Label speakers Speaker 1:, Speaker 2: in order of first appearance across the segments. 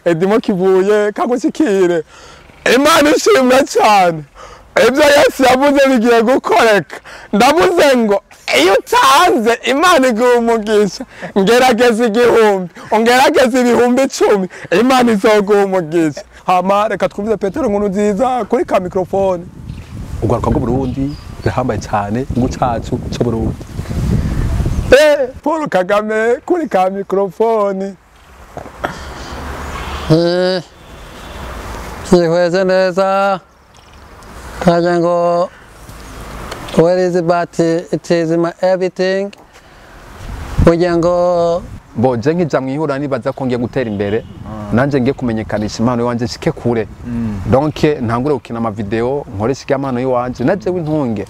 Speaker 1: edimo kivuye kagushikire Imana ishimwe cyane ibyo Yesu yavuze bigiye gukoreka ndavuze ngo iyo utanze Imana iguha umugisha ngerageza 1000 ongerageza 1010 Imana izoguha umugisha hama reka twumvize Petero NKURUNZIZA kuri ka microphone ugaruka ngo Burundi bihambaye cyane ngo cyacu cyo Burundi Paulo KAGAME kuri ka microphone
Speaker 2: Siweze neza kajango where is it but it is my everything ujango
Speaker 1: boje nkija mwihura nibaza ko ngiye gutera imbere nanje ngiye kumenyekanisha impano yanje shike kure donc ntangure gukina ama video nkoresha impano yanje naje w'intunge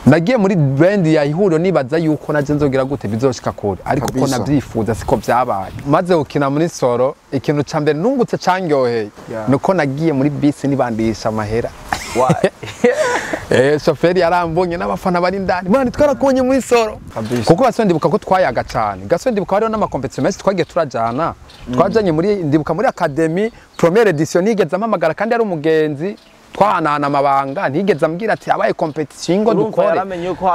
Speaker 1: nagiye muri band ya ihuro nibaza yuko naje nzogira gute bizoshika kure ariko ko nabyifuza siko byabaye maze gukina muri solo ikintu ca mbere nungutse cangyoheye nuko nagiye muri bisi nibandisha amahera shoferi yarambonye n'abafana bari ndani mwana twarakonye muri solo kuko basondibuka ko twayaga cyane gasondibuka hariho n'amakompetition menshi twagiye turajana twajanye muri ndibuka muri academy première edition nigeze amamagara kandi ari umugenzi twahanahana amabanga ntigeze ambwira ati abaye competition ngo dukore
Speaker 3: yaramenye ko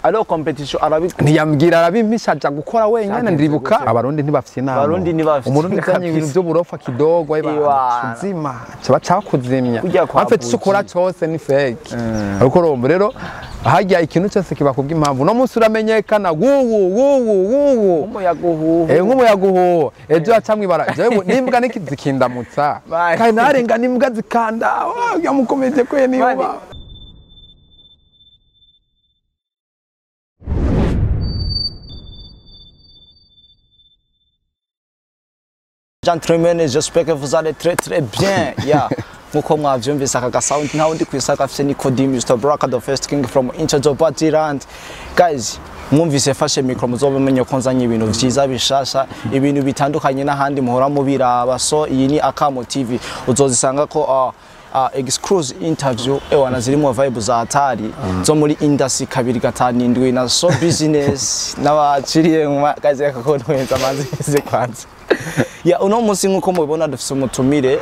Speaker 3: alo competition arabikora
Speaker 1: ntiyambwira arabimpishaja gukora wenyine ndibuka abarundi ntibafite inama
Speaker 3: abarundi ntibafite
Speaker 1: umurundi kanye ibintu byo burofa kidogo kuzima cyaba cyakuzimya afite cyukora cyose ni fake ariko rombo rero hajya ikintu cyose kiba kubw'impamvu no munsi uramenyekana nk'umuyaguhu ejo acamwibara jewe nimbwa nikizikindamutsa kandi narenga nimbwa zikanda yamukomeje kwe niba
Speaker 3: Gentlemen, j'espère que vous allez très bien. Yeah. Muko mwavyumvise aka sound ntawo ndi kwisaka afite Nicodem Mr. Braka the first king from Interjobatiland. Guys, mwumvise fashe micro muzobemenye ko nzanye ibintu vyiza bishasha, ibintu bitandukanye n'ahandi muhora mubiraba. So iyi ni Akamo TV. Uzozisanga ko exclusive interview ewana zirimo vibe za hatari zo muri industry 257 na so business n'abaciriye mu kazi akakonwenza amazi kwanza. Ya uno munsi nkuko mubibona dufise umutumire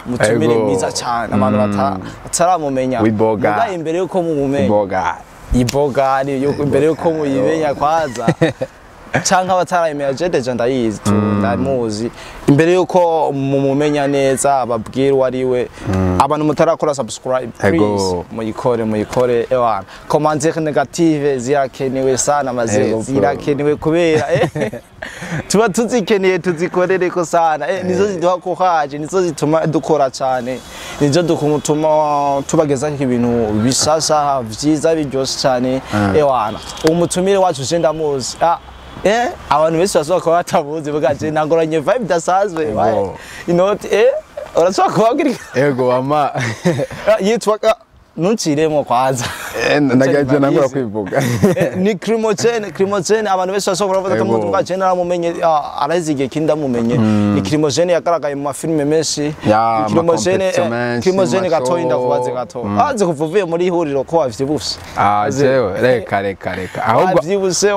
Speaker 3: mutumire mwiza cyane abantu bataramumenya muga imbere yuko mumumenya iboga ari imbere yuko muyimenya kwaza canka batarayimenya jedeje ndayizi ndamuzi imbere yuko mumumenya neza ababwira wariwe abantu mutarakora subscribe please muyikore ewana commentaire négative zirakenewe sana mazego zirakenewe kubera tuba tuzikeneye tuzikorere ko sana nizo ziduha ko haje nizo zituma dukora cyane nizo dukumutuma tubageza ibintu bisasa vyiza biryoshe cyane ewana umutumire wacu je ndamuzi abantu bese basohoka batabuze bagaje nagoranye vibe dasazwe inoti urasohoka kubabwira
Speaker 1: ego ama
Speaker 3: yitwa ntunciremo kwaza
Speaker 1: nagaje nangora kwivuga
Speaker 3: ni Crimogène abantu bese basohoka bavuga ko muvuga je naramumenye arazigiye kindamumenye ni Crimogène yagaragaye mu mafilme menshi Crimogène gatoyi ndakubaze gato aze kuvuvuye muri ihuriro ko wavyibuse
Speaker 1: jewe reka
Speaker 3: ahubwo vyibuse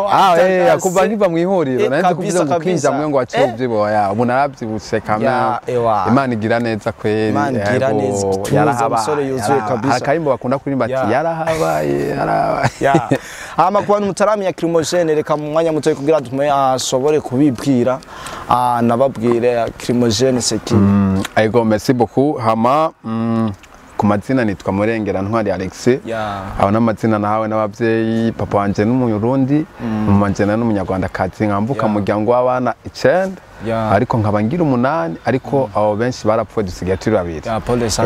Speaker 1: yakuva nkiva mu ihuriro nanze kuvuza ngo kwinja mwe ngo wacovyiboya ubu naravyibuse kamera Imana igira neza kweri
Speaker 3: Imana igira neza umusore yuzuye kabisa
Speaker 1: bakunda kurimba ati yarahabaye
Speaker 3: hama kubantu mutarami ya Crimogène reka mu mwanya mutoye kugira dutume ashobore kubibwira nababwire Crimogène seki
Speaker 1: ego merci beaucoup hama ku mazina nitwa Murengera Ntwari Alex aba n'amazina nahawe n'abavyeyi papa wanje n'umurundi mama wanje n'umunyarwanda kazi nkamvuka mu muryango w'abana 9 ariko nkabangira 8 ariko abo benshi barapfuye dusigaye turi babiri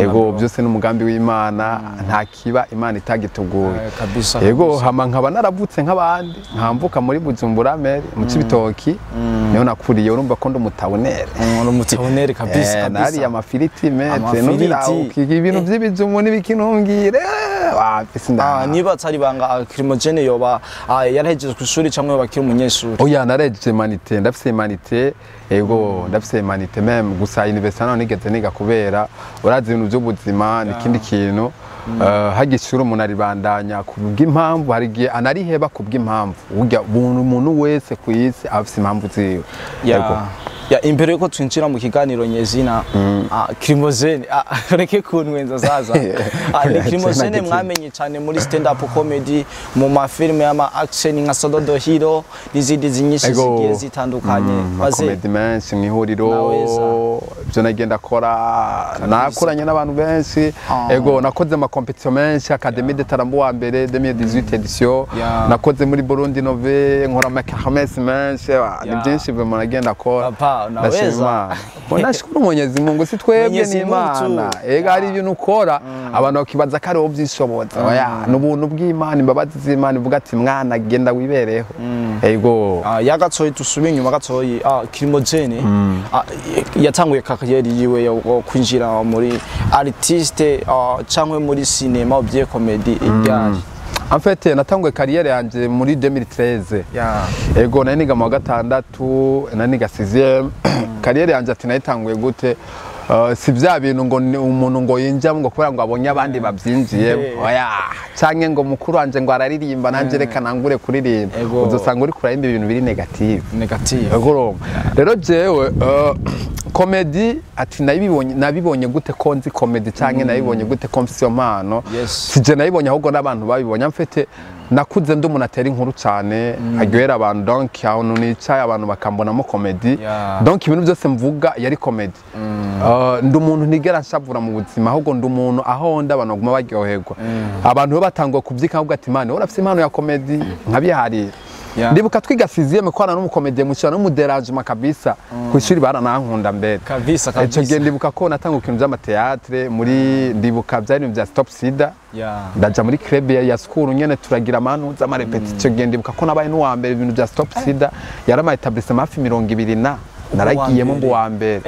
Speaker 1: ego byose n'umugambi w'Imana nta kiba Imana itagituguye ego hama nkaba naravutse nk'abandi nkamvuka muri Bujumbura mere mu Cibitoki niho nakuriye urumva ko
Speaker 3: ndumutabonere kabisa
Speaker 1: nari amafiriti mete ibintu by'ibijumu n'ibikinungire
Speaker 3: niba atari banga Crimogène yoba yarahejeje ku ishuri cyangwa bakiri umunyeshuri
Speaker 1: oya narejeje humanité ndafise humanité ego ndafise humanité même gusa université naho nigeze niga kubera urazi ibintu by'ubuzima n'ikindi kintu hagishura umuntu aribandanya kubw'impamvu hari gihe anariheba kubw'impamvu urya umuntu wese ku isi afise impamvu ziwe
Speaker 3: yego ya imbere yuko twinjira mu kiganiro nyezina Crimogène reke kunwenza zaza Crimogène mwamenye cyane muri stand up comedy mu mafilme y'ama action nka Solo Hero n'izindi zinyinshi zigiye zitandukanye
Speaker 1: maze comedy menshi mwihuriro byo nagenda kora nakoranye n'abantu benshi ego nakoze ama competition menshi Académie de Tarambo wa mbere 2018 edition nakoze muri Burundi Nove nkora ama kermesse menshi ni byinshi byo nagenda kora
Speaker 3: naweza
Speaker 1: bonashukuru Mwenyezi Mungu si twebwe ni Imana ega ari ibintu ukora abantu bakibaza ko ari wo byishoboza oya n'ubuntu bw'Imana imbabazi z'Imana ivuga ati mwana genda wibereho ego
Speaker 3: yagatsoye tusubi inyuma gatsoye Crimogène yatanguye karriere yiwe yo kwinjira muri artiste cyangwa muri cinema bye comedy igari.
Speaker 1: En fait natanguye carrière yanje muri 2013 ego nari niga mu gatandatu nari niga 6e carrière yanje ati nayitanguye gute si bya bintu ngo umuntu ngo yinjamo ngo kubera ngo abonye abandi babyinjiye oya canke ngo mukuru wanje ngo araririmba nanje reka nangure kuririmba uzosanga uri kurayimba ibintu biri negative ego rero jewe comedy ati nabibonye gute ko nzi comedy canke nabibonye gute ko mfise impano sije nabibonye ahubwo n'abantu babibonye mfite nakuze ndi umuntu atera inkuru cyane agwera abantu donc ahantu nicaye abantu bakambonamo comedy donc ibintu byose mvuga yari comedy ndi umuntu ntigera nshavura mu buzima ahubwo ndi umuntu aho ndi abantu baguma baryoherwa abantu batanguye kubyika ahubwo ati mane urafise impano ya comedy nkabihari ndibuka twiga 6e kwana n'umukomedie mu cyano n'umuderangement kabisa ku ishuri baranankunda mbere
Speaker 3: kabisa
Speaker 1: icyo gihe ndibuka ko natanga ikintu by'amateatre muri ndibuka byari bya Stop Sida ndaja muri club ya school nyene turagira amanu za repetition gihe ndibuka ko nabaye n'uwa mbere ibintu bya Stop Sida yarama etablissement hafi 200 naragiyemo mu wa mbere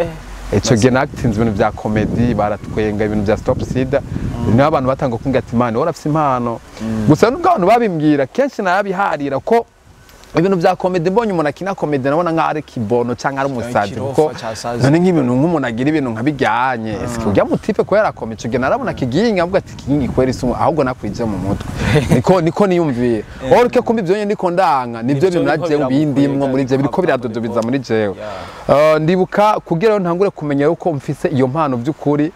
Speaker 1: icyo gihe natinze ibintu bya comedy baratwenga ibintu bya Stop Sida niho abantu batanga kunga ati mane urafise impano gusa n'ubwo abantu babimbwira kenshi nayabiharira ko ibintu bya comedy mbonye umuntu akina comedy nabona nka ari kibono cyangwa ari umusazi kuko none nk'ibintu nk'umuntu agira ibintu nkabijyanye eske ujya mu type ko yara comedy cyo narabona kiginga avuga ati kigingi kwera isu ahubwo nakwije mu mutwe niko niyumviye orke kumbi byo ndiko ndanga nibyo bintu naje bindimwo muri je biriko biradodobiza muri jewe ndibuka kugira ntangure kumenya yuko mfise iyo mpano by'ukuri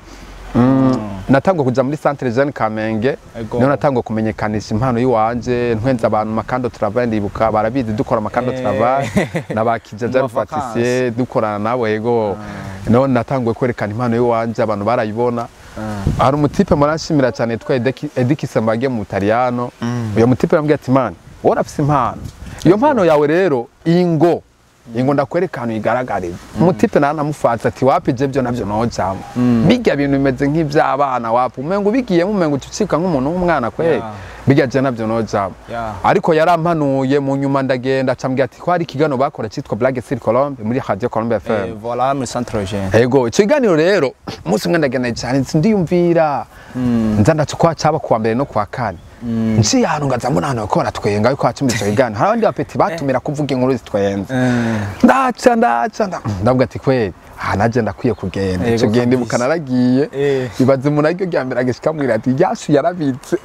Speaker 1: natangwa kuja muri centre jeune Kamenge niho natangwa kumenyekanisha impano yiwanje ntwenza abantu makando travail ndibuka barabizi dukora makando travail nabakije jeune pâtissier dukorana nabo yego niho natangwa kwerekana impano yiwanje abantu barayibona hari umutipe marashimira cyane twa Edikisembage mu Italiano uyo mutipe yambwiye ati man urafise impano iyo mpano yawe rero ingo ndakwerekana igaragariza umutipe nanamufatsa ati wapije byo navyo nojamo bijya bintu bimeze nk'ivy'abana wapu umengo bigiyemo umengo ucika nk'umuntu w'umwana kwe bijya je navyo nojamo ariko yarampanuye mu nyuma ndagenda acambye ati ko hari kigano bakora cyitwa Blague sur Colombe muri Radio Colombe FM
Speaker 3: voilà muri Crimogène
Speaker 1: ego ikiganiro rero umunsi umwe ndagenda cyane ndiyumvira nzanda tukwa cyaba kuwa mbere no kwa kane nci hano ngaza mbona hano ko natwenga yuko hacumbizo igana hari abandi bapeti batumira kuvuga inkuru zitwenze ndaca ndavuga ati kweli naje ndakwiye kugenda icyo gende bukanaragiye ibaze umuntu aryo ryambere agishikamwira ati yasu yarabitse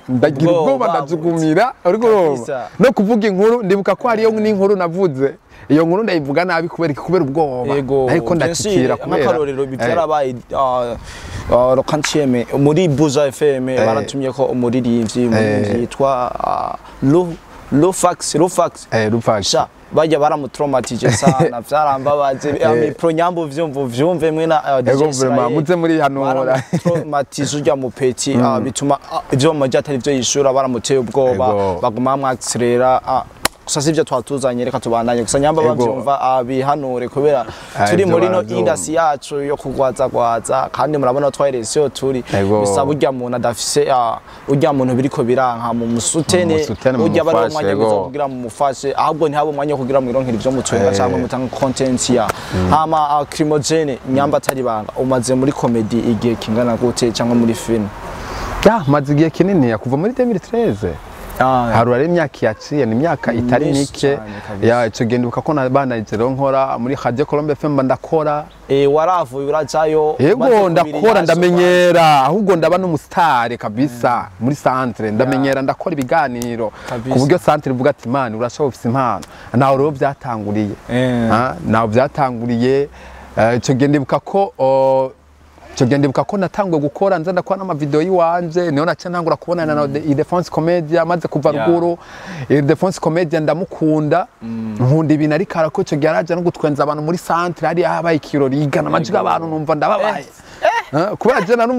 Speaker 1: ndagira ubwoba ndazugumira ariko no kuvuga inkuru ndibuka ko hari yo n'inkuru navuze iyo nkuru ndayivuga nabi kubera ubwoba ariko ndakikira kubera
Speaker 3: akarorero bibyarabaye rokantieme muri Buza FM baratumye ko umuririmbyi yitwa Lufax bajya baramutraumatije sana vyarambabaze pro nyambo vyumve mwe na
Speaker 1: muze muri hanura
Speaker 3: traumatize ujya mu peti bituma ivyo majya atari byo yishura baramuteye ubwoba baguma mwakserera gusa sivyo twatuzanye reka tubandanye gusa nyamba bavyumva bihanure kubera turi muri no industry yacu yo kugwaza kandi murabona twaheresiyo turi bisaba ujya muntu adafise ujya muntu biriko biranka mu musutene ujya bari umwanya guza kugira mu mufashe ahubwo ntihabo umwanya kugira mu ironkera ivyo mutwenga cyangwa mutanga content ya hama Crimogène nyamba atari banga umaze muri comedy igihe kingana gute cyangwa muri film
Speaker 1: maze igihe kinini kuva muri 2013 harura ari imyaka yaciye ni imyaka itari mike ya ico genduka ko nabanajero nkora muri Radio Colombe FM ndakora
Speaker 3: waravuye urajayo
Speaker 1: yego ndakora ndamenyera ahubwo ndaba n'umustar kabisa muri centre ndamenyera ndakora ibiganiro ku buryo centre ivuga ati man urashobora ufise impano naho rero byatanguriye naho byatanguriye ico genduka ko Ndibuka ko natangwe gukora nza ndakora n'ama video yiwanje niho naca ntangura kubonana na Defense Comedy maze kuva ruguru Defense Comedy ndamukunda nkunda ibintu ari karako cyo gyaraje no gutwenza abantu muri centre ari abaye ikirori igana amajiga abantu numva ndababaye kubera je nari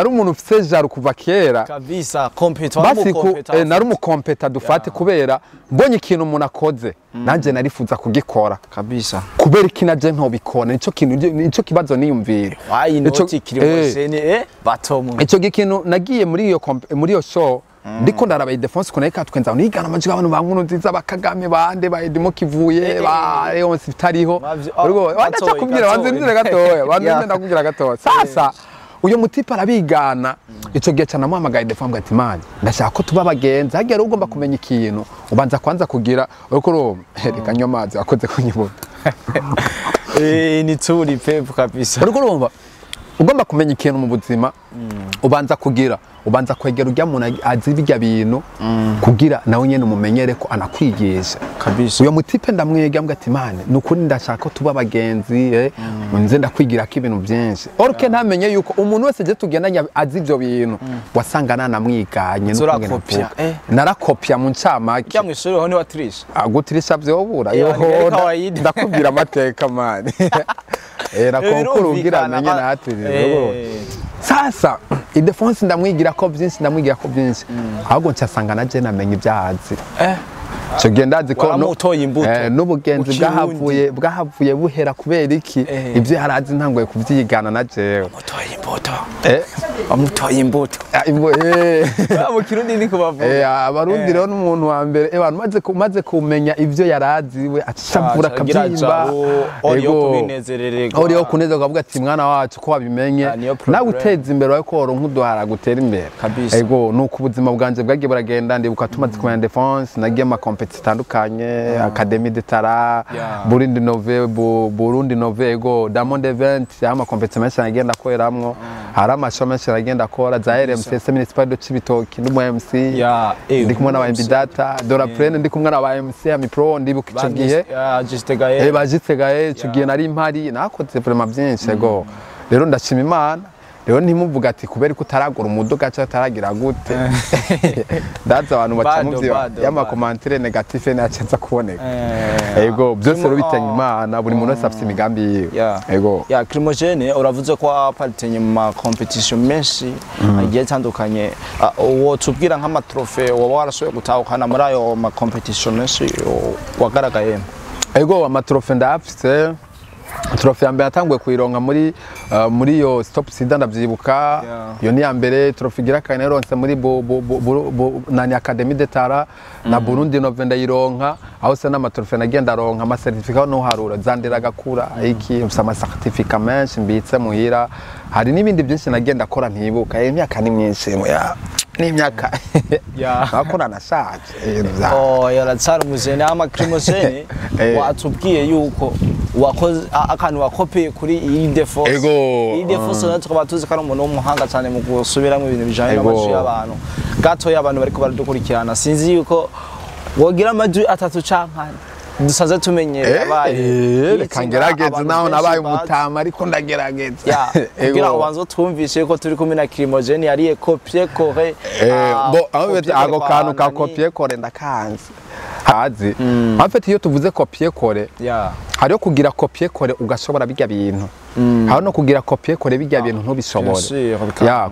Speaker 1: umuntu ufise jaro kuva kera
Speaker 3: kabisa competitor
Speaker 1: nari umukompeta dufate kubera mbonye ikintu umuntu akoze nanje narifuza kugikora kabisa kubera ikinaje ntobikona nico kibazo niyumvira ico gikintu nagiye muri iyo show ndiko ndaraba Defense Connect twenza nigana amajiga abantu bankununziza bakagame bande baedimo kivuye ba yonse bitariho urwo wadacha kubwira wanze nzire gatoya wanze ndakubwira gatoya sasa uyo mutipa arabigana ico gihe cyane amuhamagaye Defense ati man ndashaka ko tuba bagenza hagera ugomba kumenya ikintu ubanza kwanza kugira uko ro reka nyomazi akoze kunyibona
Speaker 3: ni turi pepu kabisa
Speaker 1: uriko urumva ugomba kumenya ikintu mu buzima ubanza kugira ubanza kwegera urya muntu azi bijya bintu kugira nawe nyene umumenyere ko anakwigisha
Speaker 3: kabisa
Speaker 1: uyo mutipe ndamwega mbwa ati man nukuri ndashaka ko tuba bagenzi nze ndakwigira ko ibintu byinshi orke ntamenye yuko umuntu wese je tugendanya azi ibyo bintu wasanga nanamwiganye
Speaker 3: no
Speaker 1: narakopya mu ncamake
Speaker 3: cyamwe ishuri ho ni watrisha
Speaker 1: agutirisha byobura yoho ndakubwira amateka man konkuru ugira menye na hatiri sasa Defense ndamwigira ko byinshi ahubwo ncasanga naje namenye ibyahazi cyo gendazi ko n'ubugenzi bwahavuye buhera kubera iki ibyo harazi ntangoye kubyigana na jewe
Speaker 3: amutoye imbuto mu kirundi ni kubavuga
Speaker 1: abarundi rero n'umuntu wa mbere abantu maze kumenya ibyo yarazi we acavura kabyimba uriyo kunezerwa ukavuga ati mwana wacu ko wabimenye nawe uteza imbere wawe ko nk'uduhara gutera imbere ego nuko ubuzima bwanje bwagiye buragenda ndibuka tumaze kumenya Defense nagiye ama competition zitandukanye Academy de Tara Burundi Novego Diamond Event ama competition menshi agenda koreramwo hari amashow menshi agenda akora za RMC Municipal de Cibitoki n'umu MC ndi kumwe na MB Data Dora Plane ndi kumwe na ba MC Ami Pro ndibuka ico gihe bajitegaye ico gihe nari impari nakoze vraiment byinshi ego rero ndashima Imana rero ntimuvuga ati kubera ko utaragura umuduga cyangwa utaragira gute ndaza abantu bacamuvye y'ama commentaire negative n'acanza kuboneka ego byose rero bitanye Imana buri muntu wese afite imigambi yiwe ego
Speaker 3: Crimogène uravuze ko apartenye mu ma competition menshi agiye tandukanye uwo tubwira nk'ama trophée waba warashoye gutahukana muri ayo ma competition menshi wagaragaye
Speaker 1: ego ama trophée ndafite Trophy ambe atangwe kuironga muri yo stop sida ndavyibuka yo ni ambere trophy gira kane ronse muri nani Academy de Tara na Burundi Novenda yironka aho se na trophy nagenda ronka ama certificate no harura zandira gakura iki msama certificate menshi mbitse muhira hari nibindi byinshi nagenda akora ntibuka imyaka ni myinshi n'imyaka akora nashaje
Speaker 3: yaratsara umuzene ama Crimogène watubwiye yuko wakoze akantu wakopeye kuri iyi Defense iyi Defense natwe twabatuze kandi umuntu w'umuhanga cyane mu gusubiramo ibintu bijanye n'amajwi y'abantu gato y'abantu bariko baradukurikirana sinzi yuko wogira amajwi 3 cankana dusaze tumenyere abaye
Speaker 1: kangerageza naho nabaye umutama ariko ndagerageza
Speaker 3: kugira ubanze twumvishe ko turi kumwe na Crimogène yariye copier core
Speaker 1: ago kantu ka copier core ndakanze hazi afite iyo tuvuze copier core hariyo kugira copier core ugashobora bijya bintu hari no kugira copier core bijya bintu ntubishobore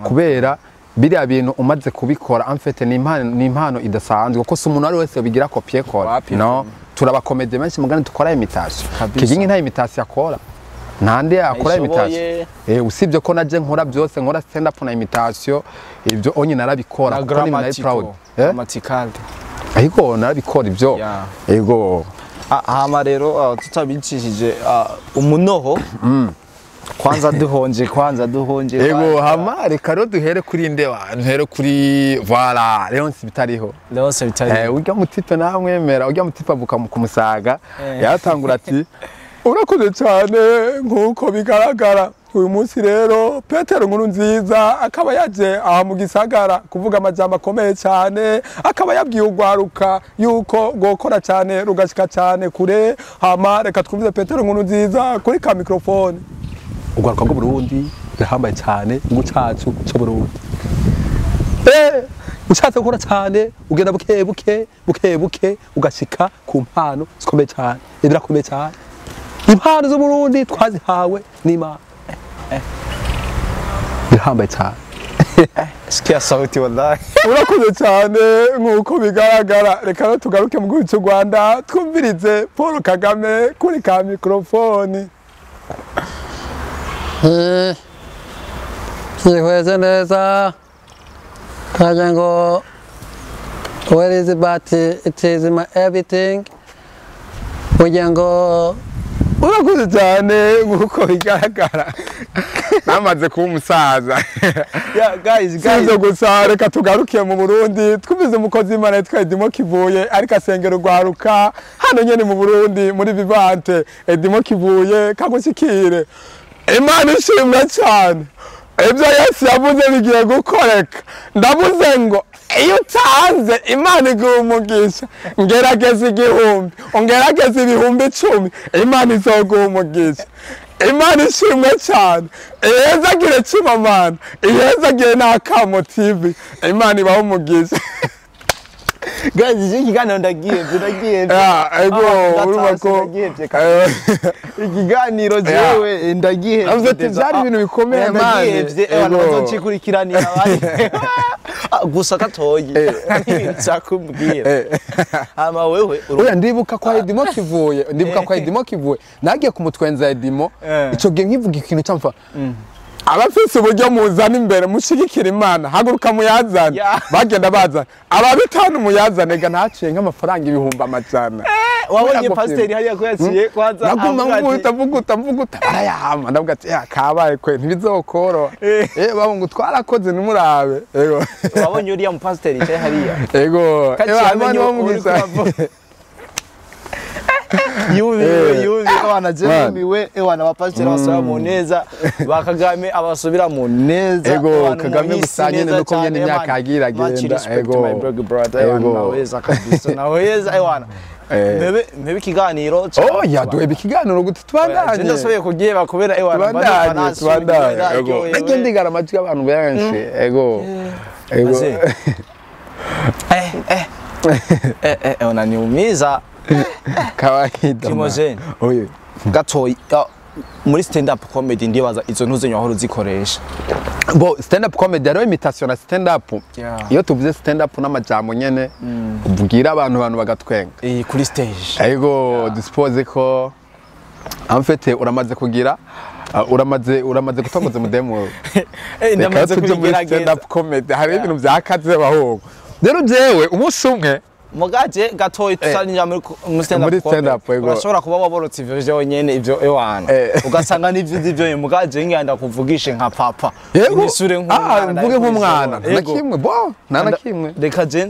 Speaker 1: kubera biriya bintu umaze kubikora amfete ni impano idasanzwe kuko se umuntu ari wese bigira copier core no turaba comedy menshi mugani tukora imitation kigingi nta imitation akora ntande akora imitation usibye ko naje nkora byose nkora stand up na imitation ibyo onye narabikora kuko ni nari proud
Speaker 3: grammatically
Speaker 1: ariko narabikora ibyo ego
Speaker 3: ama rero tutabicishije umunoho kwanza duhonje
Speaker 1: ego hama reka ro duhere kuri nde wa duhere kuri voilà Leonce bitariho urya mutipe namwemera urya mutipe avuka mu kumusaga yatangura ati urakoze cyane nkuko bigaragara uyu munsi rero Petero NKURUNZIZA akaba yaje aha mu gisagara kuvuga amajambo akomeye cyane akaba yabwiye ugwaruka yuko gokora cyane rugashika cyane kure hama reka twumvize Petero NKURUNZIZA kuri ka microphone ugwaruka bwo Burundi yahambaye cyane mu cyacu cyo Burundi ushatse gukora cyane ugenda buke ugashika ku mpano zikomeye cyane birakomeye cyane impano zo Burundi twazihawe n'Imana bihambaye cyane
Speaker 3: sikia sauti wallahi
Speaker 1: urakoze cyane nkuko bigaragara reka no tugaruke mu gihugu cy'u Rwanda twumvirize Paulo KAGAME kuri ka microphone
Speaker 2: Yihweze neza kaje ngo where is it but it is my everything kugira ngo
Speaker 1: urakoze cyane nkuko bigaragara namaze kuba umusaza
Speaker 3: guys
Speaker 1: gusa reka tugaruke mu Burundi twumvize umukozi w'Imana yitwa Edimo Kivuye ariko asengera ugwaruka hano nyene mu Burundi muri Vivante Edimo Kivuye kagushikire Imana ishimwe cyane ibyo Yesu yavuze bigiye gukoreka ndavuze ngo iyo utanze Imana iguha umugisha ngerageza 1000 ongerageza 1010 Imana izoguha umugisha Imana ishimwe cyane ihezagire Cimamana ihezagire n'Akamo TV Imana ibaho umugisha
Speaker 3: guys ikiganiro ndagiye
Speaker 1: ego urumva ko
Speaker 3: ikiganiro jewe ndagiye
Speaker 1: amfite byari ibintu bikomeye mane
Speaker 3: abantu bazocikurikiranira abandi gusa katoye nsakumbwira ama wewe
Speaker 1: oya ndibuka kwa Edimo Kivuye nagiye kumutwenza Edimo ico gihe nkivuga ikintu cyamfa abafise uburyo muzana imbere mushigikira Imana haguruka muyazana bagenda bazana ababitanu muyazane ga naciye nk'amafaranga 1000
Speaker 3: wabonye pasiteri hariya ko yaciye kwanza
Speaker 1: mvuguta arayahama ndavuga ati kabaye kwe ntibizokoro babo ngo twarakoze nimurabe ego
Speaker 3: wabonye uriya mu pasiteri cye hariya
Speaker 1: ego abana bo mugisa
Speaker 3: yubi abana jemiwe ewana abapasiteri basaba mu neza bakagame abasubira mu neza
Speaker 1: ego Kagame gusanye nuko nyene imyaka agira agenda
Speaker 3: ego naweza kabisa naweza ewana Mebe kiganiro
Speaker 1: yaduhe bikiganiro gute tubandanye
Speaker 3: ndasoboye kugiyeba kubera
Speaker 1: ewana tubandanye ego nagendigara amajwi abantu benshi ego
Speaker 3: unaniumiza
Speaker 1: kawaida
Speaker 3: Crimogène
Speaker 1: oye
Speaker 3: gatoyi muri stand up comedy ndibaza izo ntuzenyo aho ruzikoresha
Speaker 1: bo stand up comedy ari imitation na stand up iyo tuvuze stand up n'amajambo nyene uvugira abantu bagatwenga
Speaker 3: kuri stage
Speaker 1: ego dispose ko amfete uramaze kugira uramaze gutongoza mudemo
Speaker 3: ndamaze kugerageza
Speaker 1: stand up comedy hari ibintu byakaze baho rero jewe umunsi umwe
Speaker 3: mugaje gatoyi tusaninja muri stand up urashobora kuba waborotse ivyo jewe nyene ivyo ewana ugasanga n'ivyo mugaje ngenda kuvugisha nka papa inisure nk'umwana
Speaker 1: mvuge nk'umwana nakimwe bo nanakimwe
Speaker 3: reka je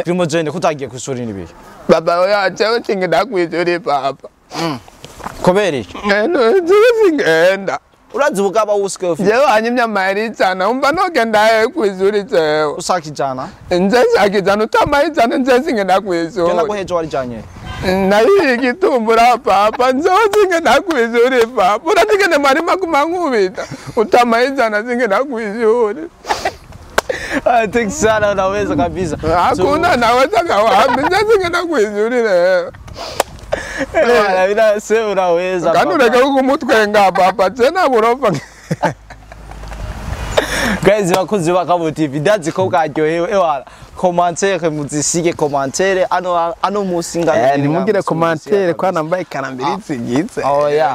Speaker 3: Crimogène kutagiye kwishuri nibi
Speaker 1: baba yaje utinge ndakwishuri papa
Speaker 3: kubera iki
Speaker 1: ngenda
Speaker 3: urazi ubugaba wuske
Speaker 1: jewe hanyimya mari cyane umva nogenda kwishuri jewe
Speaker 3: usakijana
Speaker 1: nje sakijana utamayijana nje singenda kwishuri
Speaker 3: genda kuhejo warijanye
Speaker 1: nayi gitumbura papa nje singenda kwishuri papa uratigene mari makumankubita utamayijana singenda kwishuri
Speaker 3: think sana unaweza kabisa
Speaker 1: hakuna naweza kawapi nje singenda kwishuri leo
Speaker 3: Ewana bila se unaweza
Speaker 1: kandi ureke kumutwenga papa tena burofa
Speaker 3: guys bakozi bakabo TV ndazi ko bwaryohewe ewana commentaire muzisige commentaire ano musinga
Speaker 1: nimugire commentaire kwa nambaye kanambiritse gitse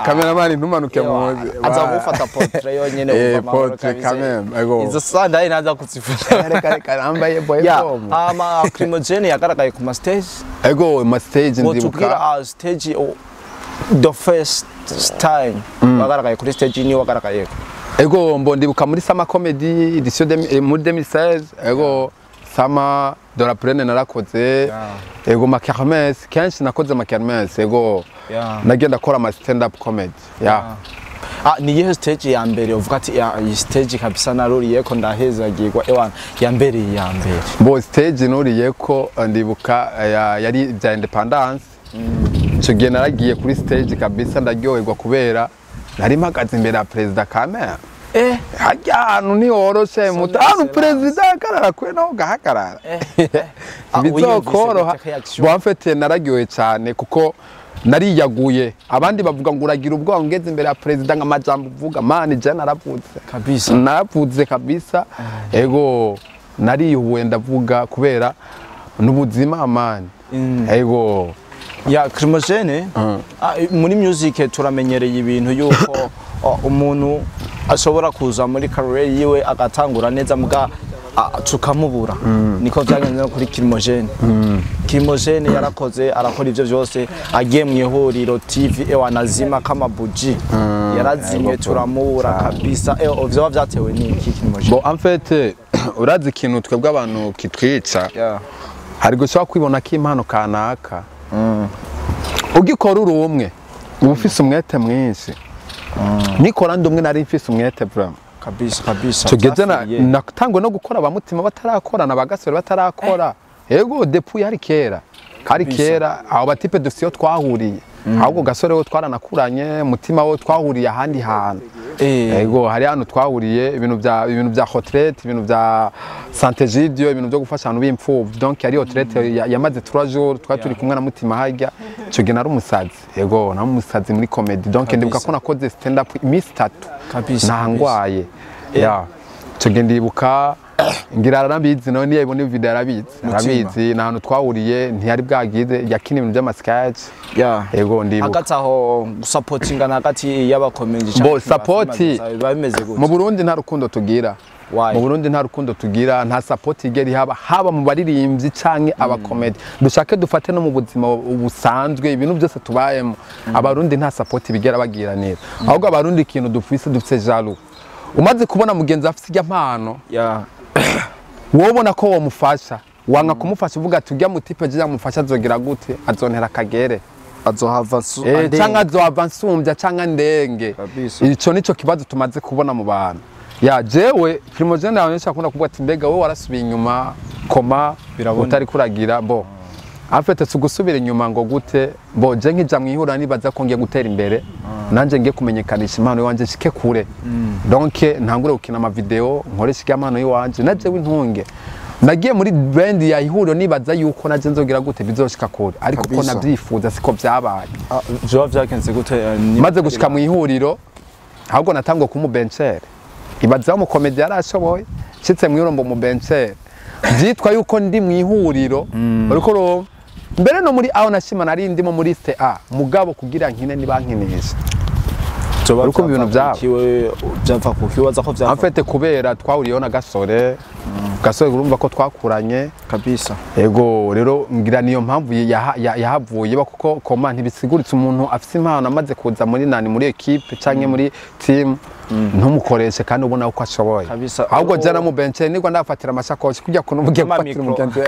Speaker 1: cameraman ntumanuke muzi
Speaker 3: azagufata portrait yonyene
Speaker 1: portrait kamera ego
Speaker 3: izo sanda inaza kuzifuta
Speaker 1: reka nambaye boy bomb
Speaker 3: ama Crimogène yagaragaye ku stage
Speaker 1: ego ma stage ndibuka
Speaker 3: tukira stage the first time wagaragaye kuri stage ni wagaragaye
Speaker 1: ego mbo ndibuka muri Sama Comedy edition muri 2016 ego Sama de la Plene narakoze ego makermesse kenshi nakoze makermesse ego nagenda kora ama stand up comedy
Speaker 3: ni yehe stage ya mbere uvuga ati iyi stage kabisa naruriye ko ndahezagirwa ewana ya mbere
Speaker 1: bo stage nuriye ko ndibuka yari bya independence cyo gihe naragiye kuri stage kabisa ndaryoherwa kubera nari mpagaze imbere ya Président KAGAME hajyanu ni oroshe mutanu Président karara kwe no gahakarara bizokoroha bo amfete nararyoye cyane kuko nariyaguye abandi bavuga ngo uragira ubwo ngeze imbere ya Président ngamajambo uvuga mani je naravuze kabisa ego nariyuwe ndavuga kubera n'ubuzima mani ego
Speaker 3: ya Crimogène muri music turamenyereye ibintu yuko umuntu ashobora kuza muri career yiwe agatangura neza muga tukamubura niko byagenze kuri Crimogène yarakoze arakora ivyo byose agiye mu ihuriro TV wanazima kama buji yarazimye turamubura kabisa ivyo byatewe n'iki Crimogène
Speaker 1: bon en fait urazi ikintu twebwe abantu kitwica hari gushaka kwibona ko impano kanaka ugikora uri umwe uba ufise umwete mwinshi nikora ndumwe nari mfise umwete vraiment
Speaker 3: kabisa
Speaker 1: tugeze natangwe no gukora abamutima batarakora na bagasore batarakora ego depuis hari kera abo batipe dufite twahuriye ahubwo Gasore wo twaranakuranye mutima wo twahuriye ahandi hantu ego hari hano twahuriye ibintu bya retraite ibintu bya santé jidio ibintu byo gufasha abantu b'imfuvyi donc yari retraite yamaze 3 jours twari turi kumwe na mutima hajya cyo gena ari umusazi ego na umusazi muri comedy donc ndibuka ko nakoze stand up iminsi 3 nahangwaye cyo ndibuka ngira arabizi none yabone video arabizi nahantu twahuriye ntiyari bwagize yakina ibintu by'amasketch ego ndibuka
Speaker 3: agataho supportinga nagati y'abakomeje
Speaker 1: bo support
Speaker 3: babimeze gute
Speaker 1: mu Burundi nta rukundo tugira mu Burundi nta rukundo tugira nta support igeri haba mu baririmbyi canke abakomedi dushake dufate no mu buzima ubusanzwe ibintu byose tubayemo abarundi nta support bigera bagira neza ahubwo abarundi ikintu dufise jalo umaze kubona mugenzi afite ijya mpano wobona ko wo mufasha wanga kumufasha uvuga ati ujya mutipe je yamufasha azogira gute azontera kagere
Speaker 3: azohava
Speaker 1: cyangwa azohava nsumbya cyangwa ndenge ico nico kibazo tumaze kubona mu bantu jewe Crimogène yaonyesha akunda kuvuga ati mbega wowe warasubiye inyuma koma utari kuragira bo afete sugusubira inyuma ngo gute bo je nkija mwihura nibaza ko ngiye gutera imbere nanje ngiye kumenyekanisha impano yanje shike kure donc ntangure gukina ama video nkoresha impano yanje naje wintunge nagiye muri band ya ihuriro nibaza yuko naje nzogira gute bizoshika kure ariko ko nabyifuza siko byabaye
Speaker 3: jo vyakenze gute
Speaker 1: maze gushika mu ihuriro ahubwo natango kumubencere ibaza mu comedy yarashoboye citse mwirombo mu bencere byitwa yuko ndi mu ihuriro ariko mbere no muri aho nashima nari ndimo muri liste A mugabo kugira nkine nibankinisha uko ibintu
Speaker 3: byapfa kukibaza ko byapfa
Speaker 1: afete kubera twahuriyeho na Gasore urumva ko twakuranye
Speaker 3: kabisa
Speaker 1: ego rero ngira niyo mpamvu yahavuye kuko koma ntibisiguritse umuntu afise impano amaze kuza muri muri equipe canke muri team ntumukoreshe kandi ubona uko ashoboye ahubwo jana mu benche niko ndafatira amashakoshi kujya kuno mugiye gufatira umugenzi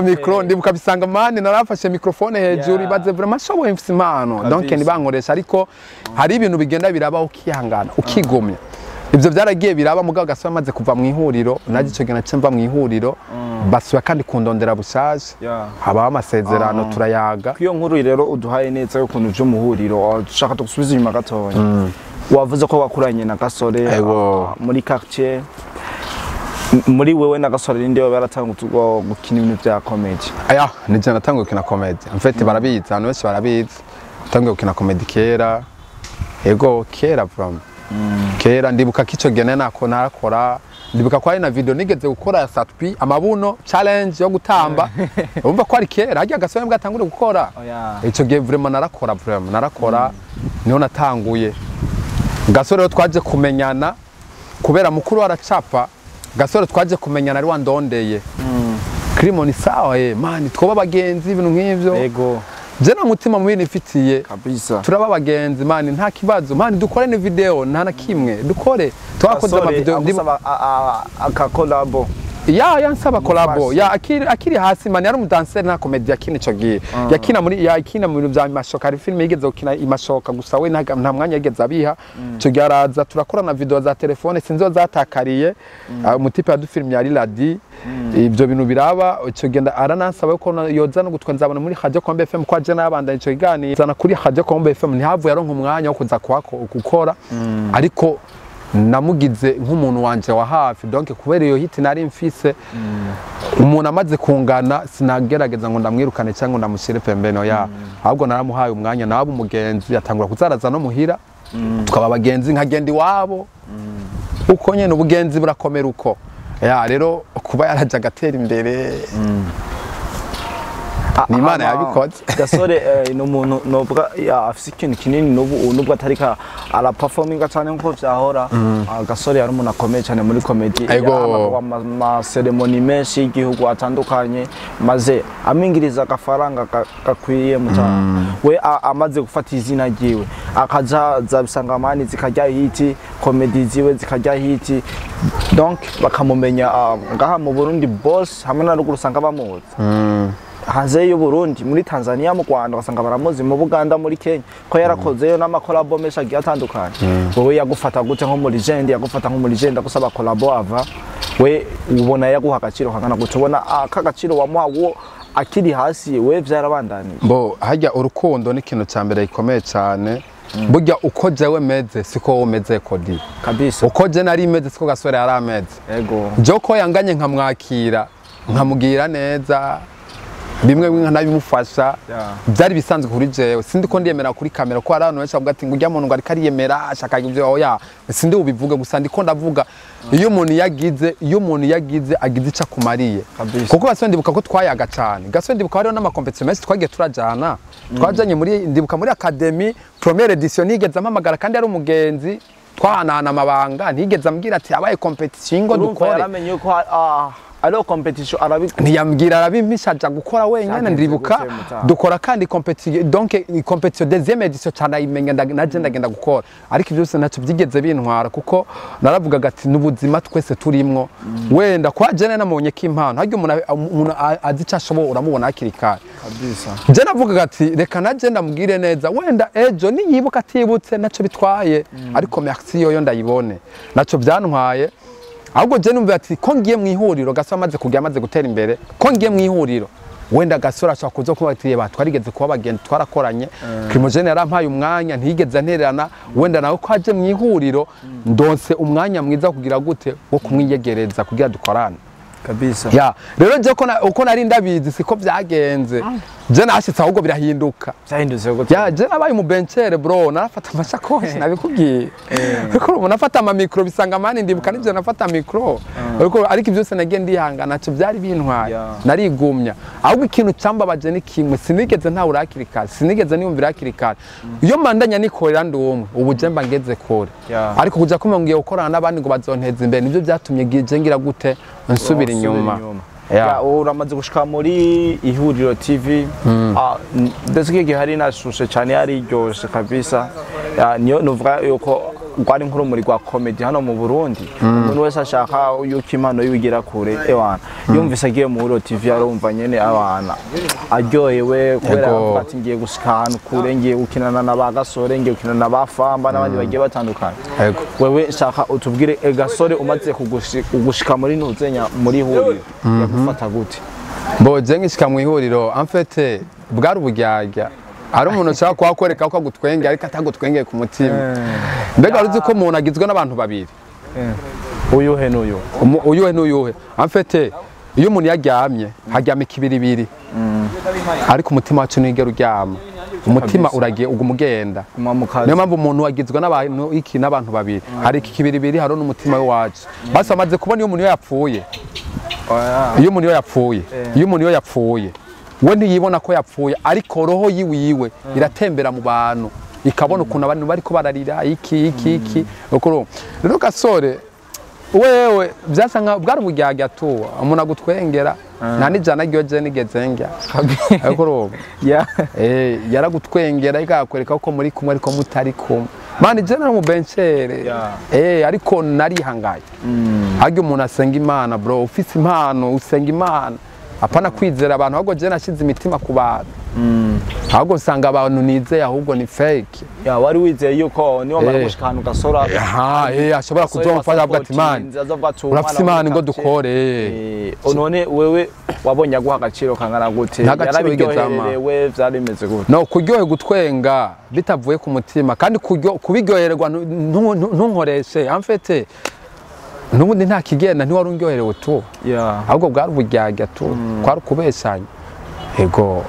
Speaker 1: micro ndibuka bisanga mani narafashe microphone hejuru ibaze vraiment ashoboye mfise impano donc nibankoresha ariko hari ibintu bigenda birabaho ukihangana ukigomya ibyo byaragiye biraba mugabo Gasore amaze kuva mu ihuriro naje ico gena cemva mu ihuriro basuya kandi kundondera bushaje haba amasezerano turayaga
Speaker 3: iyo nkuru rero uduhaye neza yo kuntu byo muhuriro ushaka tugusubiza inyuma gatoya wavuze ko wakuranye na Gasore muri quartier muri wewe na Gasore ninde baratanga gukina ibintu bya comedy
Speaker 1: nije natanga gukina comedy en fait barabizi abantu benshi barabizi natanga gukina comedy kera kera from kera ndibuka kico gene nako narakora ndibuka ko ari na video nigeze gukora ya satpi amabuno challenge yo gutamba umva ko ari kera hajya Gasore bwatangure gukora ico gihe vraiment narakora niho natanguye Gasore twaje kumenyana kubera mukuru aracapa Gasore twaje kumenyana ari wandondeye Crimogène sawa man twoba bagenzi ibintu nk'ivyo je na mutima mubi nifitiye
Speaker 3: kabisa
Speaker 1: turaba abagenzi mani nta kibazo mani dukore ni video nta na kimwe dukore twakoze ama video
Speaker 3: ndibusaba aka collabo
Speaker 1: ya nsaba collabo ya akiri hasi mani yari umudanseri na comedy yakina ico gihe yakina mu bintu bya mashoka ari film yigeze gukina imashoka gusa we nta mwanya yigeze abiha ico gihe araza turakorana video za telefone sinzo zatakariye umutipe ya du film yari Ladi ibyo bintu biraba ico genda aranansaba ko yoza no gutwenza muri Radio Kombe FM kwa je nabandanye ico kiganiro zana kuri Radio Kombe FM ntihavuye yaronka umwanya wo kuza gukora ariko namugize nk'umuntu wanje wa hafi donc kubera iyo hit nari mfise umuntu amaze kungana sinagerageza ngo ndamwirukane cyangwa ndamushyire pembeno ya ahubwo naramuhaye umwanya nabo umugenzi yatangura kuzaraza no muhira tukaba abagenzi nkagenda iwabo uko nyene ubugenzi burakomera uko ya rero kuba yaraje agatera imbere ni Imana yabikoze
Speaker 3: Gasore no muntu nobwa afise ikintu kinini nubwo atarika ara performinga cyane nko vyahora Gasore yari umuntu akomeye cyane muri comedy ama ceremony menshi y'igihugu atandukanye maze amingiriza agafaranga gakwiye mutana we amaze gufata izina giwe akaza zabisanga mani zikajya hiti comedy ziwe zikajya hiti donc bakamumenya ngaha mu Burundi boss hamwe na ruguru usanga bamuzi hanze y'u Burundi muri Tanzania mu Rwanda basanga baramuzi mu Buganda muri Kenya ko yarakozeyo n'amakolabo menshi agiye atandukanye wowe yagufata gute nko muri legend yagufata nko muri legend gusaba kolabo ava we ubona yaguha agaciro hangana gute ubona akagaciro wamuha wo akiri hasi we vyarabandaniye
Speaker 1: bo hajya urukundo ni kintu cyambere gikomeye cyane burya uko jewe meze siko wo meze kodi
Speaker 3: kabisa
Speaker 1: uko je nari meze siko Gasore yari ameze
Speaker 3: yego
Speaker 1: joko yanganye nkamwakira nkamugira neza bimwe nkanabimufasha byari bisanzwe kuri jewe sindi ko ndiyemera kuri kamera ko ari abantu benshi bavuga ati ngo ujya muntu ngo ari kariyemera ashaka ibyo oya sindi ubivuga gusa ndiko ndavuga iyo umuntu yagize agize ica kumariye kuko Gasore ndibuka ko twayaga cyane Gasore ndibuka hariho n'amakompetition menshi twagiye turajana twajanye muri ndibuka muri academy première edition nigeze amamagara kandi ari umugenzi twahanana amabanga ntigeze ambwira ati abaye competition ngo dukore
Speaker 3: yaramenye ko alo competition
Speaker 1: ntiyambwira arabimpishaja gukora wenyine ndibuka dukora kandi competition donc competition deuxième edition cyane imenya naje ndagenda gukora ariko ibyo byose ntacyo byigeze bintwara kuko naravugaga ati n'ubuzima twese turimwo wenda kwa jene namubonye ko impano haryo umuntu azi cyashobo uramubona akirikara
Speaker 3: kabisa
Speaker 1: je navugaga ati reka naje ndamubwire neza wenda ejo niyibuka atibutse naco bitwaye ariko merci yoyo ndayibone naco byantwaye ahubwo je numva ati ko ngiye mu ihuriro Gasore amaze kujya amaze gutera imbere ko ngiye mu ihuriro wenda Gasore ashaka kuzo kuba ati batwarigeze kuba abagenzi twarakoranye Crimogène yarampaye umwanya ntigeze antererana wenda nawe ko aje mu ihuriro ndonse umwanya mwiza kugira gute wo kumwiyegereza kugira dukorane
Speaker 3: kabisa
Speaker 1: ya rero je ko uko nari ndabizi siko byagenze je nashitse ahubwo birahinduka
Speaker 3: byahindutse gute
Speaker 1: ya je nabaye mu benchere bro narafata amashakoshi nabikubwiye ariko umuntu afata ama micro bisanga mani ndibuka nivyo nafata micro ariko byose nagiye ndihangana cyo byari bintwaye narigumya ahubwo ikintu cyambabaje ni kimwe sinigeze nta urakirikara sinigeze niyumvira akirikara iyo mandanya nikorera ndumwe ubu je mba ngeze kure ariko kuja kumubwiye ukorana n'abandi ngo bazonteza imbere nivyo byatumye gije ngira gute nsubira inyuma
Speaker 3: ya uramaze gushika muri ihuriro TV ndetse ko hari nashushe cyane yari iryoshe kabisa niyo nuvuga yuko gwari nkuru muri gwa comedy hano mu Burundi umuntu wese ashaka yuko impano yigira kure ewana yumvise agiye mu ihuriro TV yarumva nyene abana aryohewe kubera ati ngiye gushika hano kure ngiye gukinana na ba Gasore ngiye gukinana na ba Famba n'abandi bagiye batandukanye wewe shaka utubwire Gasore umaze kugushika muri nuzenya muri ihuriro yagufata gute
Speaker 1: bo je ngishika mu ihuriro en fait bwari uburyarya ari umuntu ushaka kwakwereka ko agutwenge ariko atagutwengeye ku mutima mbega uzi ko umuntu agizwe n'abantu babiri
Speaker 3: uyuhe n'uyu
Speaker 1: uyuhe n'uyuhe en fait iyo umuntu yaryamye haryama ikibiribiri ariko umutima wacu nigera uryama umutima uragiye ugumugenda niyo mpamvu umuntu wagizwe n'abantu iki n'abantu babiri hari iki kibiribiri hari n'umutima we wacu basi amaze kubona iyo umuntu yapfuye iyo umuntu yapfuye we ntiyibona ko yapfuye ariko roho yiwe iratembera mu bantu ikabona ukuntu abantu bariko bararira iki rero Gasore wewe byasa nka bwari ubujyajya tu umuntu agutwengera nta n'ijana ryo je nigeze njya ariko robo yaragutwengera ikakwereka ko muri kumwe ariko mutari kumwe mani je nari mu bencere ariko narihangaye haryo umuntu asenga Imana bro ufise impano usenga Imana apana kwizera abantu ahubwo je nashize imitima ku bantu ahubwo usanga abantu nizeye ahubwo ni fake
Speaker 3: wari wizeye yuko niba mara gushika ahantu Gasora
Speaker 1: ashobora kuzomfasha avuga ati Imana urafise Imana ngo dukore
Speaker 3: none wewe wabonye aguha agaciro kangana gute yarabiryoherewe byarimeze gute
Speaker 1: no kuryohe gutwenga bitavuye ku mutima kandi kubiryohererwa ntunkoreshe amfete nubundi nta kigenda ntiwari uryoherewe tu ahubwo bwari ubujyajya tu kwari kubesanya ego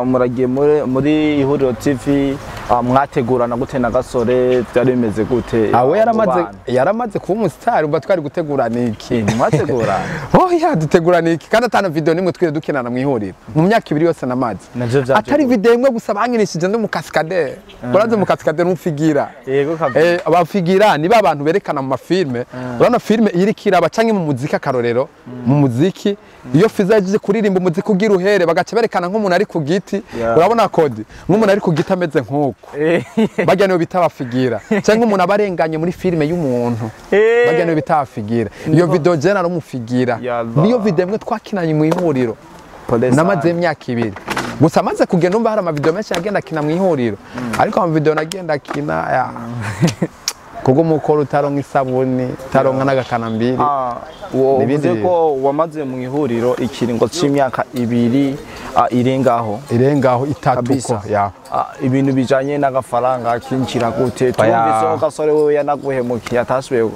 Speaker 3: muragiye muri ihuriro TV mwategurana gute na Gasore byari bimeze gute
Speaker 1: yaramaze kuba umustar umva twari gutegurana iki
Speaker 3: mwategurana
Speaker 1: dutegurana iki kandi atana video nimwe twire dukinana mu ihuriro mu myaka 2 yose namaze atari video imwe gusa bankinishije ndo mu cascadeur uraze mu cascadeur mufigira abafigira ni abantu berekana mu mafilme urana filme irikira abacanke mu muziki akarorero mu muziki iyo fizaje kuririmba umuziki ugira uhere bagaca berekana nk'umuntu ari ku giti urabona kodi nk'umuntu ari ku giti ameze nk'uko bajya niyo bitabafigira cyangwa umuntu abarenganye muri filme y'umuntu bajya niyo bitabafigira iyo video je narumufigira niyo video imwe twakinanye mu ihuriro namaze imyaka 2 gusa maze kugenda umva hari ama video menshi yagenda kina mu ihuriro ariko ama video nagenda kina kuko mukoro utaronka isabuni utaronka n'agakanambiri
Speaker 3: uvuze ko wamaze mu ihuriro ikiringo c'imyaka 2 irengaho
Speaker 1: 3 ko
Speaker 3: ibintu bijanye n'agafaranga kinjira gute tumvise ko Gasore wewe yanaguhemukiye atasubiye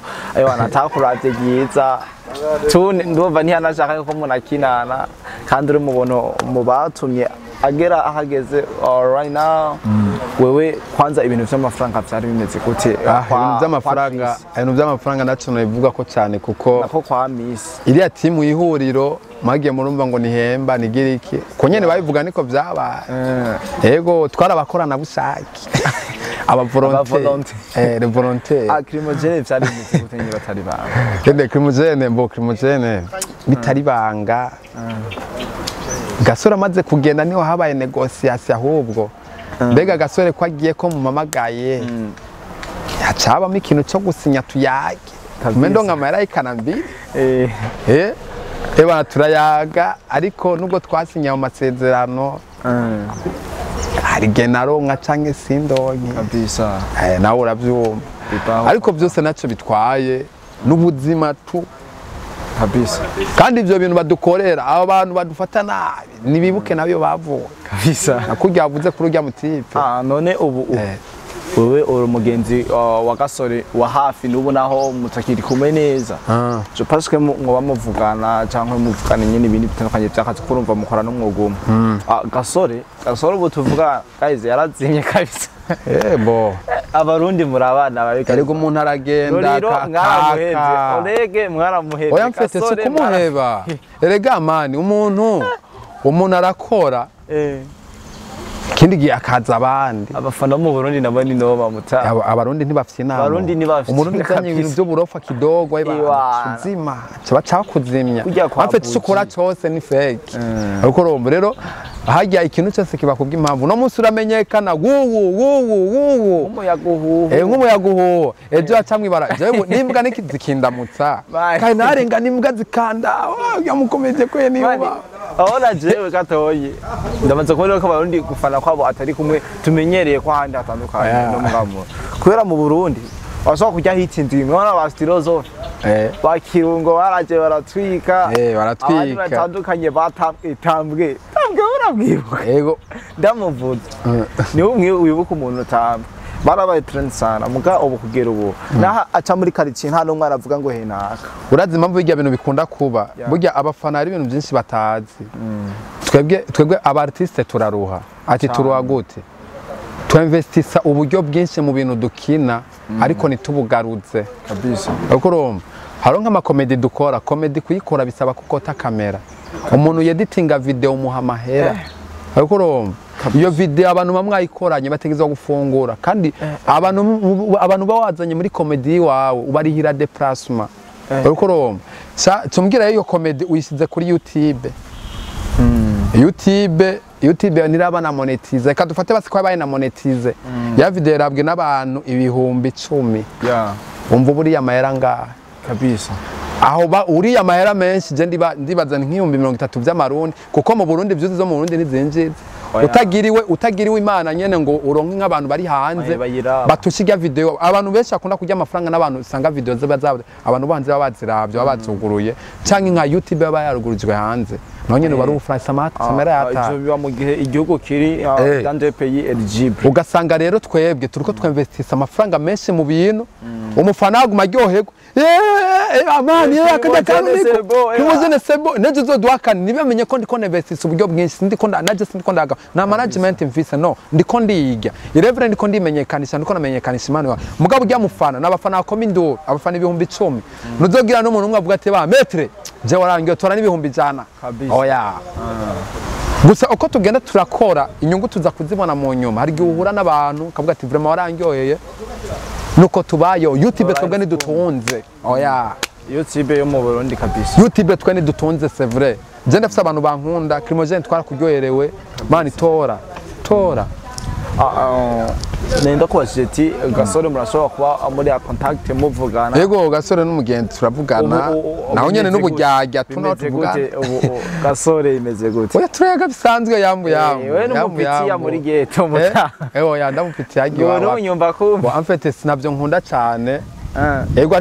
Speaker 3: natakurate giza ndumva ntiyanashaka ko munakinana kandi uri mubono mu batumye agera ahageze right now wewe kwanza ibintu by'amafaranga byari bimeze gute
Speaker 1: ibintu by'amafaranga naco nabivuga ko cyane kuko
Speaker 3: nako kwa Miss
Speaker 1: iriya timu ihuriro magiye murumva ngo nihemba nigiriki ko nyene babivuga niko byaba yego twarabakorana bushaki aba volontaire
Speaker 3: Crimogène byari bimeze gute nyine batari banga
Speaker 1: kende Crimogène bitari banga Gasore amaze kugenda niho habaye negociation ahubwo mbega Gasore ko agiye ko mumamagaye yacabamo ikintu cyo gusinya tuyage mendo nka mara ikanambiri bana turayaga ariko nubwo twasinya mu masezerano hari genaro nka canke sindonke
Speaker 3: kabisa
Speaker 1: nawe uravyumva ariko byose naco bitwaye n'ubuzima tu
Speaker 3: kabisa
Speaker 1: kandi ivyo bintu badukorera abo bantu badufata nabi nibibuke nabyo bavuga
Speaker 3: kabisa
Speaker 1: nakurya avuze kuri urya mutipe
Speaker 3: none ubu wewe uri umugenzi wa Gasore wa hafi nubu naho mutakiri kumwe neza je pense que mwoba muvugana cyangwa muvugana nyine ibintu bitandukanye byakaze kurumva mukora n'umwuga umwe Gasore ubu tuvuga guys yarazimye kabisa
Speaker 1: bo
Speaker 3: abarundi muri abana bareka
Speaker 1: ariko umuntu aragenda
Speaker 3: kaka olege mwaramuhebe
Speaker 1: oya mfete se kumuheba erega mani umuntu arakora kindi gihe akaza abandi
Speaker 3: abafana mu Burundi nabo ni no bamuta
Speaker 1: abarundi ntibafite inama umurundi kanye ibintu byo burofa kidogo kuzima cyabaca kuzimya afite sukura cyose ni fake ariko rombo rero hajya ikintu cyose kiba kubw'impamvu no munsi uramenyekana nk'umuyaguhu ejo acamwe bara jewe nimbwa nikizikindamutsa kandi narenga nimbwa zikanda yamukomeje kwe niba
Speaker 3: ahora jewe gatoyi ndamaze kubona ko abarundi gufana kwabo atari kumwe tumenyereye kwa handi hatandukanye no mugamo kubera mu Burundi washo kujya hitindwi mwana ba stilozo bakirungo baraje baratwika abandi batandukanye batambwe urabwibuka
Speaker 1: yego
Speaker 3: ndamuvuze ni umwe wibuka umuntu utambwe barabaye trend sana muga ubu kugera ubu naha aca muri quartier nta no mwana avuga ngo henaka
Speaker 1: urazi impamvu y'ibyo bintu bikunda kuba burya abafana ari ibintu byinshi batazi twebwe aba artiste turaruha ati turuha gute tuinvestisa uburyo bwinshi mu bintu dukina ariko nitubugaruze
Speaker 3: kabisa
Speaker 1: ariko urumva haro nk'amakomedi dukora komedi kuyikora bisaba kukota kamera umuntu yeditinga video muha mahera ariko urumva iyo video abantu bamwayikoranye bategezwa gufungura kandi abantu bawazanye muri komedi wawe ubarihira déplacement uriko urumva tumbwira iyo comedy uyisize kuri YouTube YouTube niraba na monetize reka dufate basi ko yabaye na monetize ya video yarabwe n'abantu ibihumbi 10 umva buriya mahera ngaha
Speaker 3: kabisa
Speaker 1: aho uriya mahera menshi je ndibaza nk'ibihumbi 30 by'amarundi kuko mu Burundi byuzi zo mu Burundi nizinjiza utagiriwe imana nyene ngo uronke nk'abantu bari hanze batushiga video abantu benshi akunda kujya amafaranga n'abantu usanga video z'abazabo abantu banze babaziravyo babazuguruye canke nka YouTube baba yarugurujwe hanze nonyene bari ufrance samara yata
Speaker 3: biba mu gihe igihugu kiri dans des pays eligibles
Speaker 1: ugasanga rero twebwe turiko twinvestisa amafaranga menshi mu bintu umufana aguma aryoherwa amani akajya Crimogène sebo nejo zodwakana nibamenye ko ndiko investisa uburyo bwinshi ndiko naje ndiko ndaga na management mvise no ndiko ndiga irevre ndiko ndimenyekanisha ndiko namenyekanisha imana mugabo ujya mufana n'abafana bakoma induru abafana ibihumbi 10 nuzogira n'umuntu umwe avuga ati ba metre je warangiye tora n'ibihumbi 100 oya gusa uko tugenda turakora inyungu tuza kuzibona mu nyuma hari gihe uhura n'abantu kavuga ati vraiment warangyoheye nuko tubayo YouTube twebwe ni dutunze oya
Speaker 3: YouTube yo mu Burundi kabisa
Speaker 1: YouTube twe ni dutunze c'est vrai je ndafise abantu bankunda Crimogène twara kuryoherewe mani tora
Speaker 3: nenda ko ati Gasore murashobora kuba muri a contact muvugana
Speaker 1: yego Gasore n'umugenzi turavugana naho nyene n'uburyarya tunatuvugana
Speaker 3: Gasore imeze gute
Speaker 1: oya turega bisanzwe yambu
Speaker 3: wewe n'umupitiya muri ghetto muta
Speaker 1: oya ndamupitiya giwa
Speaker 3: no nyumva ko
Speaker 1: en fait sinavyo nkunda cyane yego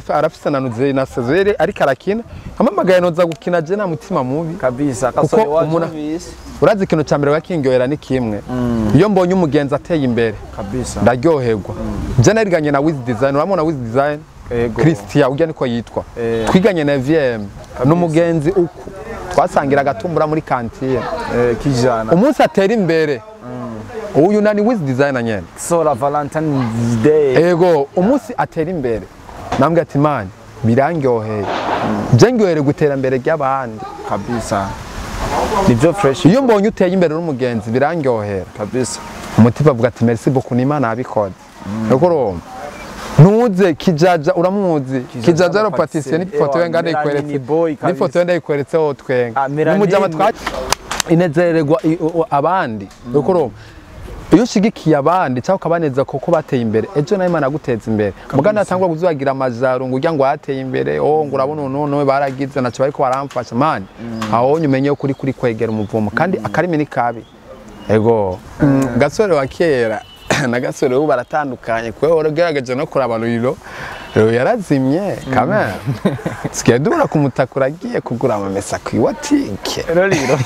Speaker 1: arafise nanuze na Cezere ariko arakina amamagaye noza gukina je na mutima mubi
Speaker 3: kabisa Gasore wajuvise
Speaker 1: urazi ikintu cyambere wakingyohera ni kimwe iyo mbonye umugenzi ateye imbere
Speaker 3: kabisa
Speaker 1: ndaryoherwa je nariganye na Wiz Design uramona Wiz Design Christian ujya niko yitwa twiganye na VM n'umugenzi uku twasangira agatumbura muri kantine
Speaker 3: kijana
Speaker 1: umunsi atera imbere uyu nani Wiz Design nyene
Speaker 3: sora Valentine's Day
Speaker 1: ego umunsi atera imbere nambwe ati man birangyoheye je ngyohere gutera imbere ry'abandi
Speaker 3: kabisa nivyo fresh
Speaker 1: iyo mbonye uteye imbere n'umugenzi birangyohera
Speaker 3: kabisa
Speaker 1: umutima avuga ati merci beaucoup n'Imana abikoze uko ro ntuze kijaja uramuzi kijaja ro patissier ni foto yenga ndayikweretse ni foto yenda yikweretse ho twenga n'umujama twa inezererwa abandi uko ro iyo ushigikiye abandi cyangwa kabaneza koko bateye imbere ejo nayo Imana guteza imbere mugana atangwa kuzubagira amajaro ngo ujya ngo ateye imbere ngo urabona none baragize naco bariko baramfasha mani aho nyumenye ko kuri kwegera umuvumo kandi akarimi ni kabi ego Gasore wa kera na Gasore ubu baratandukanye kwewe uragerageje no kuraba ruriro yarazimye kamera sikedura kumutakura agiye kugura amamesa kwiwatike
Speaker 3: ruriro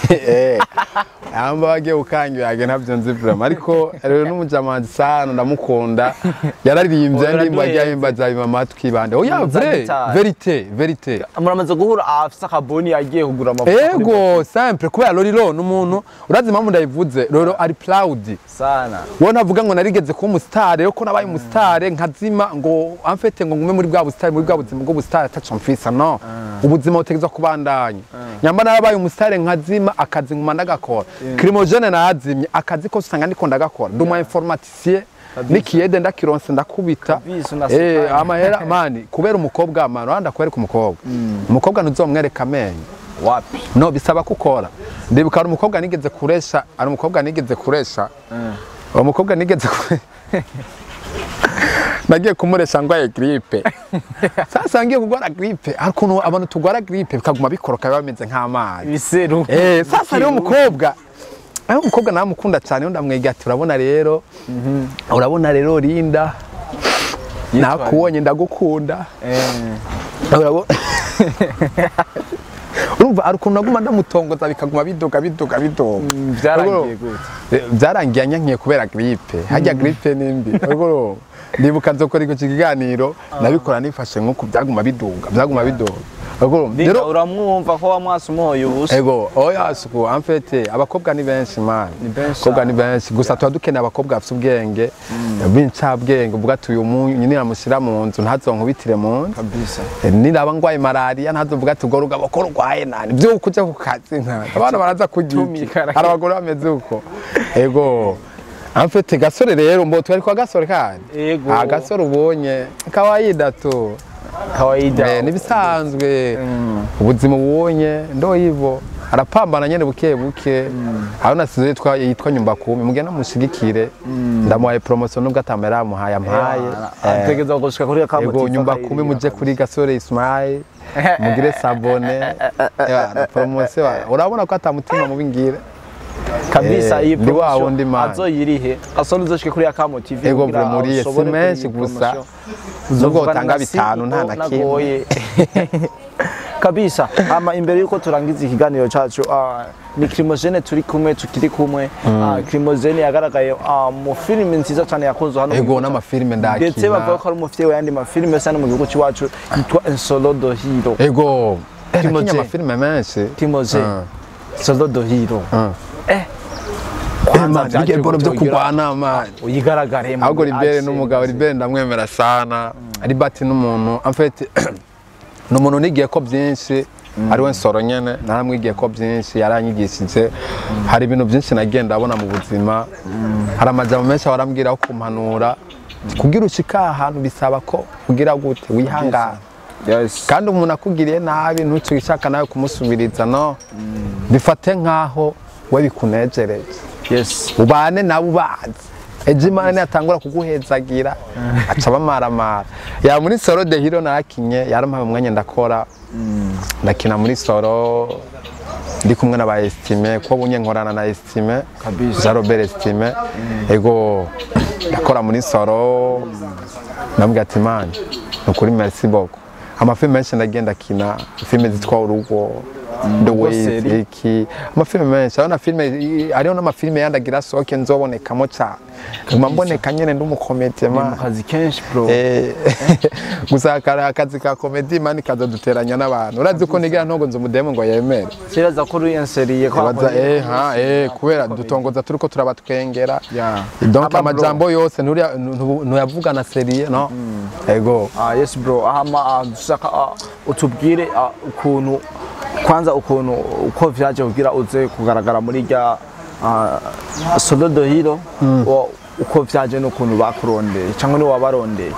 Speaker 1: amba bagiye ukangiye yage ntabyo nzi vraiment ariko rero n'umujamanzi sana ndamukunda yararirimbye ndimba yahimba zabi amatwi bande oya vrai vérité
Speaker 3: muramaze guhura afisa akaboni yagiye kugura amavuta
Speaker 1: ego simple kubera ruriro n'umuntu urazi impamvu ndayivuze rero ari proud
Speaker 3: sana
Speaker 1: wona avuga ngo narigeze kuba umustar rero ko nabaye umustar nkazima ngo amfete ngo ngume muri bwa bustar muri bwa buzima bwo bustar ataco mfisa no ubuzima utegeza kubandanya nyamba narabaye umustar nkazima akazi nkuma ndagakora Crimogène nazimye akazi ko usanga ndiko ndagakora nduma informaticien nikiyede ndakironse ndakubita amahera mani kubera umukobwa amano anda kwereka umukobwa ntuzomwereka amenyo
Speaker 3: wapi
Speaker 1: no bisaba kukora ndibuka ari umukobwa nigeze kuresha umukobwa nigeze nagiye kumuresha ngwaye grippe sasa ngiye kugwara grippe ariko abantu tugwara grippe bikaguma bikoroka bameze nk'amazi
Speaker 3: biseru
Speaker 1: sasa rero umukobwa namukunda cyane ndamwega ati urabona rero Linda nakubonye ndagukunda urumva ariko naguma ndamutongoza bikaguma bidoga
Speaker 3: byarangiye gute
Speaker 1: byarangiye nyankiye kubera grippe hajya grippe nimbi ndibuka nzokora iko kiganiro nabikora nifashe nko byaguma biduga
Speaker 3: rero uramwumva ko wamwasa umuhoye ubusa
Speaker 1: ego oya suko en fait abakobwa ni benshi man abakobwa ni benshi gusa tuba dukeneye abakobwa bafite ubwenge b'incabwenge uvuga ati uyu nyine namushyira mu nzu ntazonkubitire mu nzu
Speaker 3: kabisa
Speaker 1: niraba ngwaye malaria ntazovuga ati ubwo rugabo ko rwaye nani byo kujya ku kazi nka abana baraza kugika hari abagore bameze uko ego Amfite Gasore rero mbo twari kwa Gasore kandi.
Speaker 3: Yego.
Speaker 1: Gasore ubonye kawaida tu.
Speaker 3: Kawaida.
Speaker 1: Nibisanzwe. Ubuzima ubonye ndo hivyo. Arapambana nyene buke buke. Aho nasize yitwa nyumba kumi mugenda mushigikire. Ndamuhaye promotion nubwo atamera muhaye ampaye.
Speaker 3: Ategeza gushika kuri kamuti.
Speaker 1: Yego nyumba kumi muje kuri Gasore Ismail. Mugire sabone. Promotion. Urabona ko atamutima mubingira.
Speaker 3: Kabisa iyi
Speaker 1: promotion
Speaker 3: azoyirihe Gasore uzoshike kuri Akamo TV
Speaker 1: ego muri SMS gusa nubwo utanga 5 nta nakimwe
Speaker 3: kabisa ama imbere yuko turangiza ikiganiro cyacu ni Crimogène turi kumwe tukiri kumwe Crimogène yagaragaye mu filime nziza cyane yakoze hano
Speaker 1: ego n'amafilime ndakina
Speaker 3: ndetse bavuga ko ari umufite yandi mafilime sana mu gihugu cyacu yitwa Solo do Hero
Speaker 1: ego Crimogène amafilime menshi
Speaker 3: Crimogène Solo do Hero
Speaker 1: kwanza bigero byo kugwana man
Speaker 3: uyigaragare
Speaker 1: ahubwo Libere n'umugabo Libere ndamwemera sana ari bati n'umuntu en fait n'umuntu nigiye ko byinshi ari we nsoro nyene naramwigiye ko byinshi yaranyigishije hari ibintu byinshi nagenda abona mu buzima hari amajambo menshi warambwira ko kumpanura kugira ushika ahantu bisaba ko kugira gute wihangana kandi umuntu akugiriye nabi ntucishaka nawe kumusubiriza no bifate nkaho we bikunejereje ubane nabo bazi Ejimane atangura kuguhezagira aca bamaramara ya muri Solo de Hero narakinye yarampaye umwanya ndakora ndakina muri Solo ndi kumwe na ba Estime ko bunye nkorana na Estime kabisa Robert Estime ego ndakora muri Solo nambwa ati man ukuri merci beaucoup amafilme menshi ndagenda kina filme zitwa urugo the way iki amafilme menshi abana filme ariho n'amafilme yandagira soke nzobonekamo cyane mboneka nyene ndumukomete man
Speaker 3: kazi kenshi bro
Speaker 1: gusakara akazi ka comedy man kazoduteranya n'abantu urazi ko nigira ntogo nzumudemo ngo yemere
Speaker 3: kiraza ko ruyanseriye ko
Speaker 1: kubera dutongoza turiko turabatwengera donc amajambo yose ntuyavuga na serie no ego
Speaker 3: yes bro ama dusaka utubwire ukuntu kwanza uko vyaje kugira uze kugaragara muri rya Solo do Hero uko vyaje n'ukuntu bakurondeye cyangwa ni wabarondeye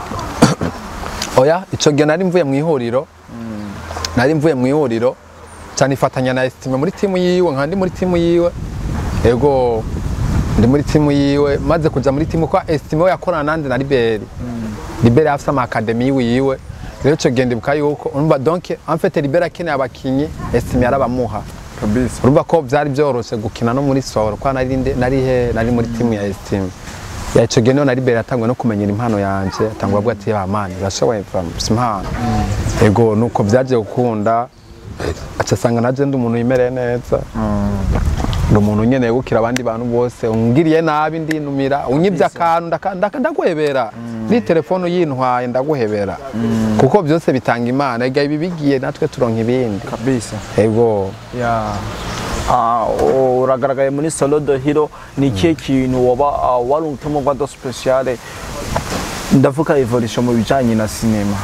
Speaker 1: oya ico gihe nari mvuye mu ihuriro cyane ifatanya na Estime muri timu yiwe nkandi muri timu yiwe ego ndi muri timu yiwe maze kuja muri timu kwa Estime we yakorana nande na Libere afisa ama academy yiwe rero cyo gende buka yuko urumva donc en fait Libere akeneye abakinyi Estime yarabamuha kabisa urumva ko byari byoroshe gukina no muri Solo kwa nari muri timu ya Estime ya cyo gende na Libere atangwe no kumenyera impano yanje atangwa bwa ati bamani bashoboye impano ego nuko byaje gukunda acasanga naje ndi umuntu yimereye neza umuntu nyene yegukira abandi bantu bose ungiriye nabi ndinumira unyibya akantu ndaguhebera ni telefone yintwaye ndaguhebera kuko byose bitanga imana ega ibi bigiye natwe turonka ibindi
Speaker 3: kabisa
Speaker 1: ego
Speaker 3: uragaragaye muri Solo do Hero ni kihe kintu waba wari utumo kwa do speciale ndavuga evolution mu bijanye na cinema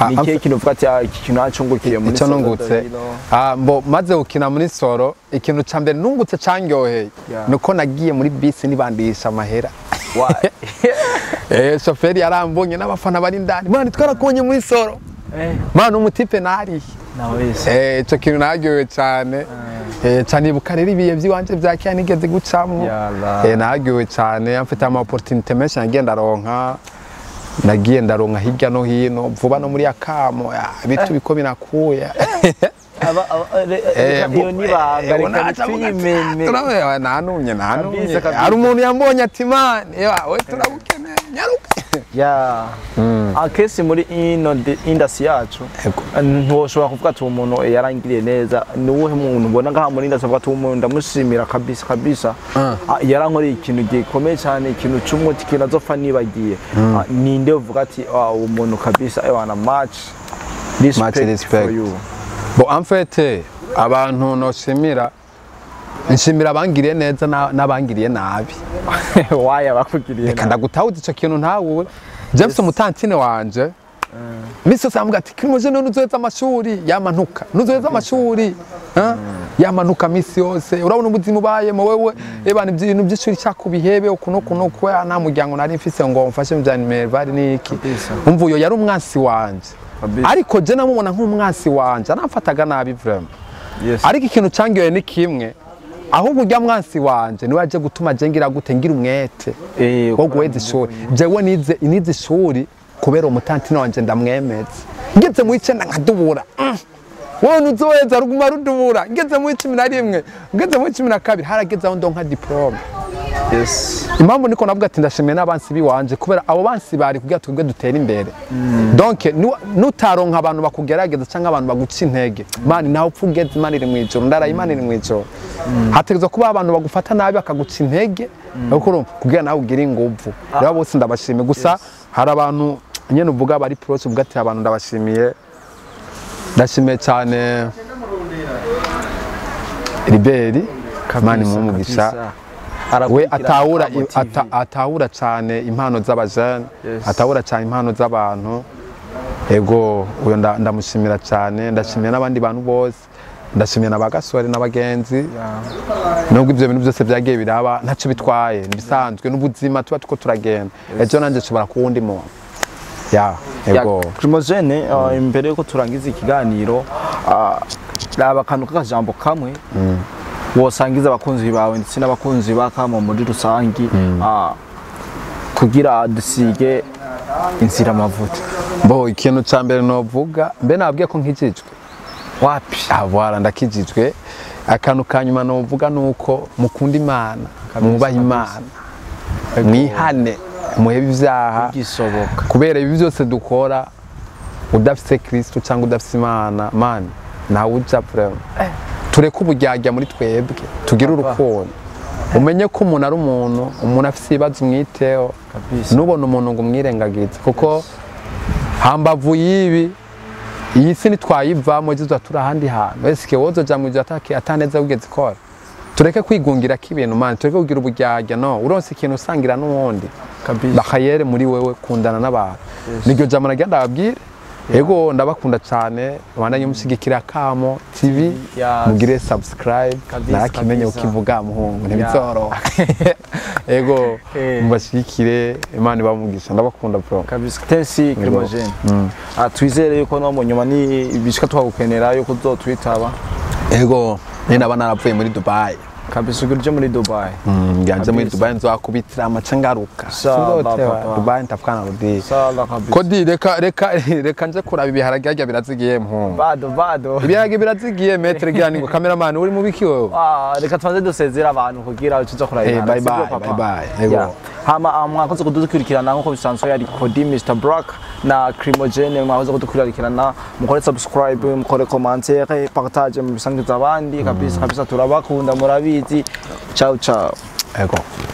Speaker 3: ni kihe kintu uvuga ati iki kintu acungukiriye muri Solo do Hero
Speaker 1: mbo maze gukina muri Solo ikintu ca mbere nungutse cangyoheye nuko nagiye muri bisi nibandisha amahera shoferi yarambonye n'abafana bari ndani mwana twarakonye muri Solo mwana umutipe nari ico kintu naryohewe cyane cyane ibuka rero ibihe by'iwanje bya kera nigeze gucamwo naryohewe cyane mfite ama opportunity menshi nagiye ndaronka hirya no hino vuba no muri Akamo bitu biko binakuya
Speaker 3: iyo nibanga reka twimene
Speaker 1: nanumye hari umuntu yambonye ati man we turabukeneye nyaruka akesi muri industry yacu ntoshobora kuvuga ati umuntu yarangiriye neza ni uwuhe muntu ubona ngaha muri industry avuga ati umuntu ndamushimira kabisa yarankoreye ikintu gikomeye cyane ikintu cy'umuti kinazopfa nibagiye ninde uvuga ati umuntu kabisa ewana much respect for you bo en fait abantu noshimira nshimira abangiriye neza n'abangiriye nabi
Speaker 3: waya bakugiriye
Speaker 1: reka ndagutawuza ico kintu ntawe James umutantine wanje misi yose ambwira ati Crimogène nuzoheza amashuri yamanuka nuzoheza amashuri yamanuka misi yose urabona ubuzima ubayemo wewe ebana ibintu by'ishuri cyakubihebe ukuno kwa nta muryango nari mfise ngo mfashe mu bya Minerval niki umva uyo yari umwansi wanje ariko je namubona nk'umwansi wanje anamfataga nabi vraiment ariko ikintu cangiye ni kimwe ahubwo ujya mwansi wanje niwe aje gutuma je ngira gute ngira umwete wo guheza ishuri jewe nize ishuri kubera umutantine wanje ndamwemeza ngeze mu 9 nkadubura wowe nuzoheza ruguma rudubura ngeze mu 11 ngeze mu 12 harageze aho ndonka diplome impamvu niko navuga ati ndashimiye n'abansi biwanje kubera abo bansi bari kugira twebwe dutera imbere donc nutaronka abantu bakugerageza cyangwa abantu baguca intege mani naho upfugeze imana iri mu ijoro ndara imana iri mu ijoro hategezwa kuba abantu bagufata nabi bakaguca intege kugira nawe ugira inguvu rero bose ndabashimiye gusa hari abantu nyene uvuga bari proche uvuga ati abantu ndabashimiye ndashimiye cyane Liberi mani mumugisha we atahura cyane impano z'abajene atahura cyane impano z'abantu ego uyo ndamushimira cyane ndashimiye n'abandi bantu bose ndashimiye na Gasore n'abagenzi nubwo ibyo bintu byose byagiye biraba ntacyo bitwaye nibisanzwe n'ubuzima tuba tuko turagenda ejo nanje nshobora kuwundi muntu ego
Speaker 3: Crimogène imbere yuko turangiza ikiganiro raba kantu k'akajambo kamwe wosangiza abakunzi bawe ndetse n'abakunzi bakamo muri rusangi kugira dusige inzira amavuta
Speaker 1: bo ikintu ca mbere novuga mbe nabwiye ko nkijijwe
Speaker 3: wapi
Speaker 1: voilà ndakijijwe akantu kanyuma novuga nuko mukunda Imana mwubaha Imana mwihane muhebe ivyaha
Speaker 3: gisoboka
Speaker 1: kubera ibi byose dukora udafise Kristo cyangwa udafise Imana mani nawe uja vraiment tureke uburyarya muri twebwe tugire urukundo umenye ko umuntu ari umuntu afise ibibazo umwiteho nubona umuntu ngo umwirengagize kuko hambavu yibi iyi si nitwayivamo ejo turi ahandi hantu eske wozoja mu ataneza ugeze ikora tureke kwigungira k'ibintu mani tureke kugira uburyarya no uronse ikintu usangira n'uwundi bakayere muri wewe kundana n'abantu niryo jambo nagenda babwire ego ndabakunda cyane abandanye mushigikira Kamo TV mugire subscribe narakimenye ukivuga muhungu ntibizoroha ego mubashigikire Imana ibamugisha ndabakunda bro
Speaker 3: kabisa tensi Crimogène twizere yuko no mu nyuma ni bishika twagukenera yuko uzotwitaba
Speaker 1: ego ni naba naravuye muri Dubai
Speaker 3: kabisa ugurije muri Dubai
Speaker 1: nganje muri Dubai nzakubitira amacangaruka Dubai ntapfana rudi kodi reka nje kuraba ibiharage ajya birazigiye mpungu
Speaker 3: bado
Speaker 1: ibiharage birazigiye metre gani ngo cameraman uri mu biki wewe
Speaker 3: reka twanze dusezera abantu kugira ucuza kuraba
Speaker 1: bye bye ego
Speaker 3: hama mwakoze kudukurikirana nko bisanzwe yari Kodi Mr Brock na Crimogène mwakoze kudukurikirana mukore subscribe mukore commentaire partage mu bisangiza abandi kabisa turabakunda murabizi ciao ciao
Speaker 1: ego